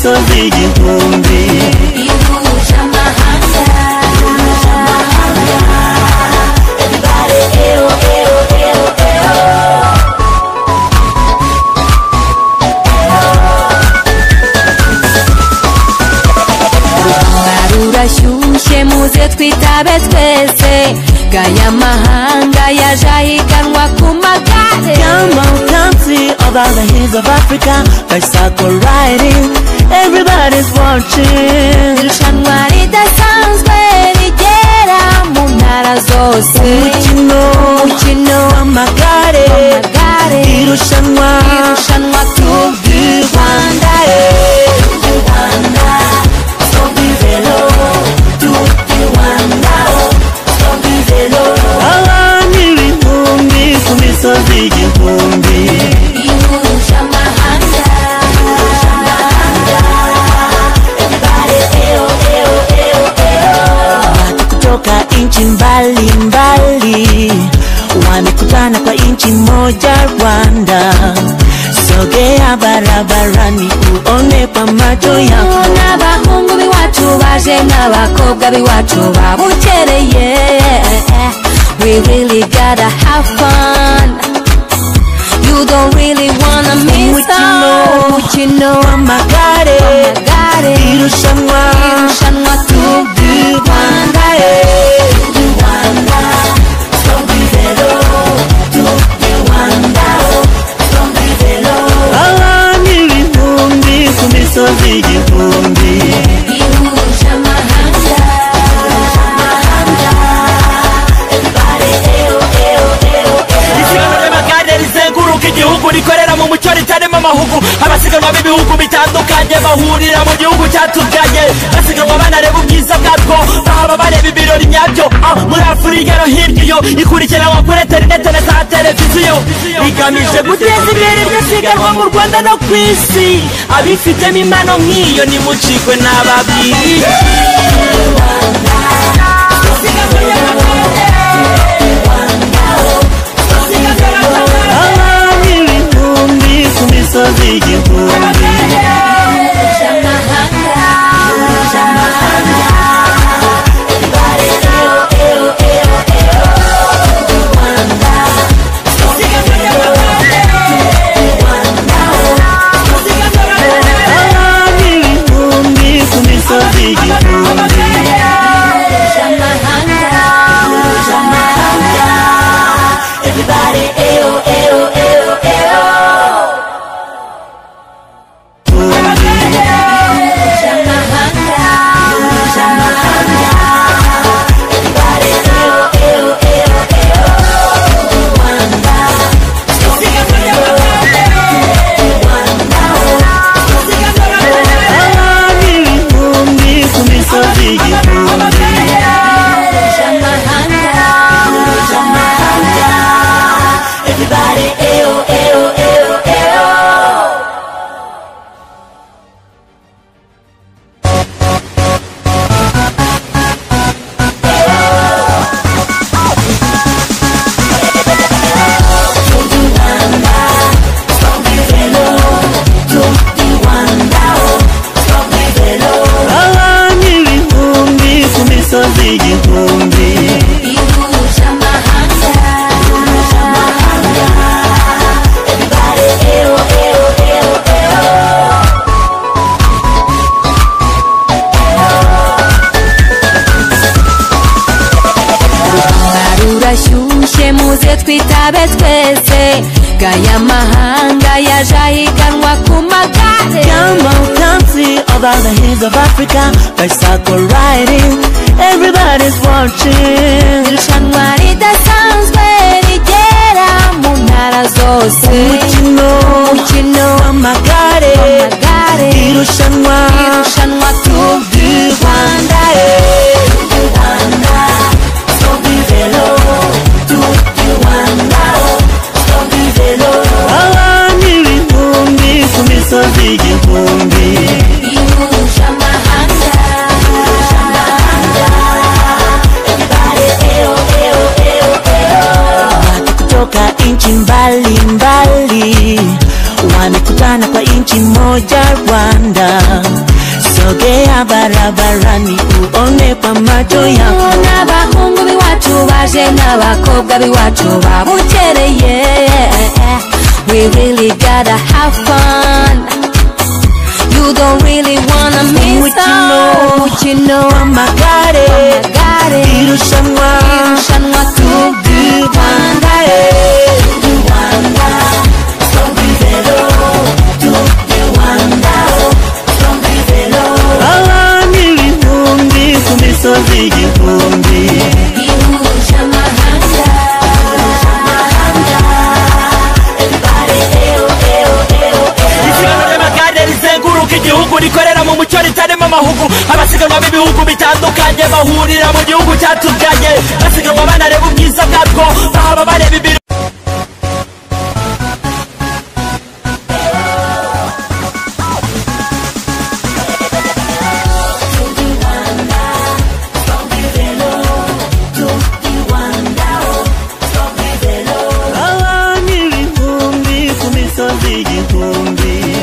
misozi igihumbi. Rurashyushye muze twitabe twese, gaya mahanga yaje ahiganwa ku magare. Come on, come see over the hills of Africa, bicycle riding, everybody's watching. Irushanwa ridasanzwe rigera mu ntara zose, umukino w'amagare, irushanwa Tour du Rwanda. Abantu ibihumbi ku misozi igihumbi. Watu kutoka inchi mbali mbali wamekutana kwa inchi moja Rwanda. Sogea barabarani uone kwa macho yako. N'abahungu b'iwacu baje n'abakobwa b'iwacu babukereye. We really gotta have fun. You don't really wanna miss out. Umukino w'amagare, irushanwa Tour du Rwanda. abantu ibihumbi ku misozi igihumbi. Isiganwa ry'amagare rizenguruka igihugu, rikorera mu mucyo ritarimo amahugu. Abasiganwa b'ibihugu bitandukanye bahurira mu gihugu cyatuganye, basiganwa banareba ubwiza bwabwo, bahaba bareba ibirori nyabyo. Muri Afurika no hirya iyo ikurikiranwa kuri interineti na za televiziyo, bigamije guteza imbere iryo siganwa mu Rwanda no ku isi. Abifitemo impano nk'iyo nimucikwe n'ababwiriye. Abantu ibihumbi ku misozi igihumbi. twitabe twese gaya mahanga yaje ahiganwa ku magare. Come on, come see over the hills of Africa, bicycle riding, everybody's watching. Irushanwa ridasanzwe rigera mu ntara zose, umukino w'amagare, irushanwa Tour du Rwanda. abantu ibihumbi ku misozi igihumbi. Watu kutoka inchi mbali mbali wamekutana kwa inchi inchi moja Rwanda. Sogea barabarani uone kwa macho yako. N'abahungu b'iwacu baje n'abakobwa b'iwacu babukereye. We really gotta have fun. You don't really wanna miss out. Umukino w'amagare irushanwa Tour du Rwanda. Abantu ibihumbi ku misozi igihumbi. Igihugu rikorera mu mucyo ritarimo amahugu. Abasiganwa b'ibihugu bitandukanye bahurira mu gihugu cyatubyaye. Basiganwa banareba ubwiza bwabwo, bahaba bareba ibiro. Abantu ibihumbi ku misozi igihumbi.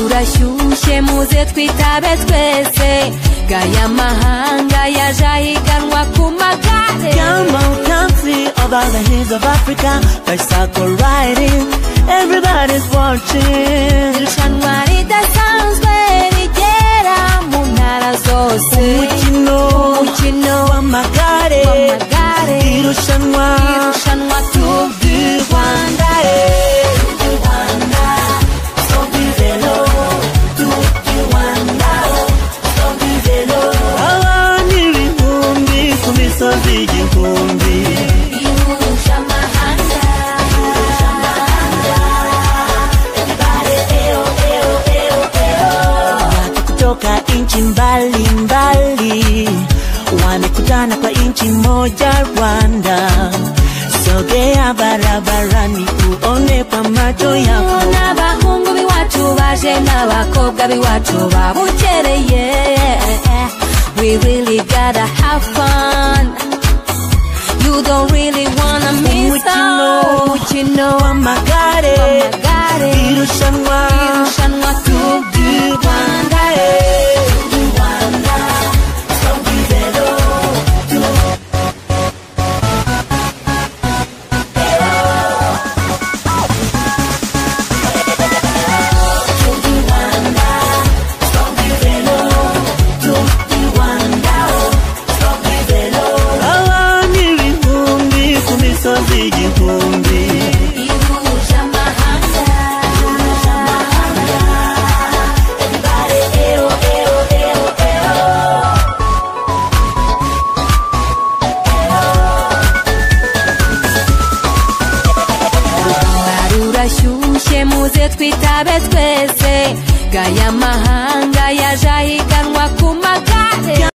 Urashyushye muze twitabe twese. Gaya mahanga yaje ahiganwa ku magare. Come on, come see over the hills of Africa. Bicycle riding, everybody's watching. Irushanwa ridasanzwe rigera mu ntara zose. Umukino w'amagare irushanwa Tour du Rwanda. Abantu ibihumbi ku misozi igihumbi. Watu kutoka inchi mbali mbali wamekutana kwa inchi moja Rwanda. Sogea barabarani uone kwa macho yako. N'abahungu b'iwacu baje n'abakobwa b'iwacu babukereye. We really gotta have fun. You don't really wanna miss out. Umukino w'amagare irushanwa Tour du Rwanda. Abantu ibihumbi ku misozi igihumbi. Urashyushye muze twitabe twese. Gaya mahanga